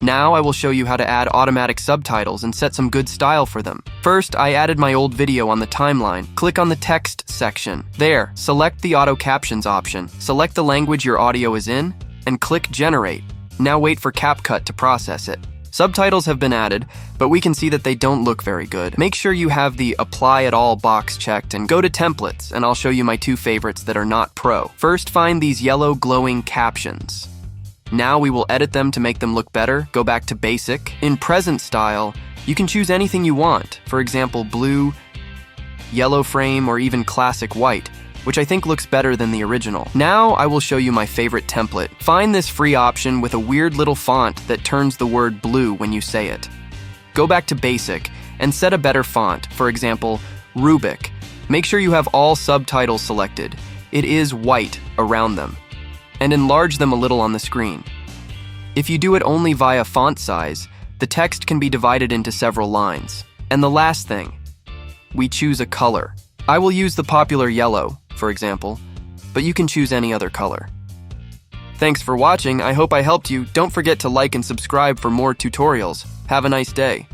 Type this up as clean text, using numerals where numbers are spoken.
Now I will show you how to add automatic subtitles and set some good style for them. First, I added my old video on the timeline. Click on the text section. There, select the auto captions option. Select the language your audio is in and click generate. Now wait for CapCut to process it. Subtitles have been added, but we can see that they don't look very good. Make sure you have the Apply It All box checked and go to Templates, and I'll show you my two favorites that are not pro. First, find these yellow glowing captions. Now we will edit them to make them look better. Go back to Basic. In Present Style, you can choose anything you want. For example, blue, yellow frame, or even classic white, which I think looks better than the original. Now I will show you my favorite template. Find this free option with a weird little font that turns the word blue when you say it. Go back to Basic and set a better font, for example, Rubik. Make sure you have all subtitles selected. It is white around them. And enlarge them a little on the screen. If you do it only via font size, the text can be divided into several lines. And the last thing, we choose a color. I will use the popular yellow, for example, but you can choose any other color. Thanks for watching. I hope I helped you. Don't forget to like and subscribe for more tutorials. Have a nice day.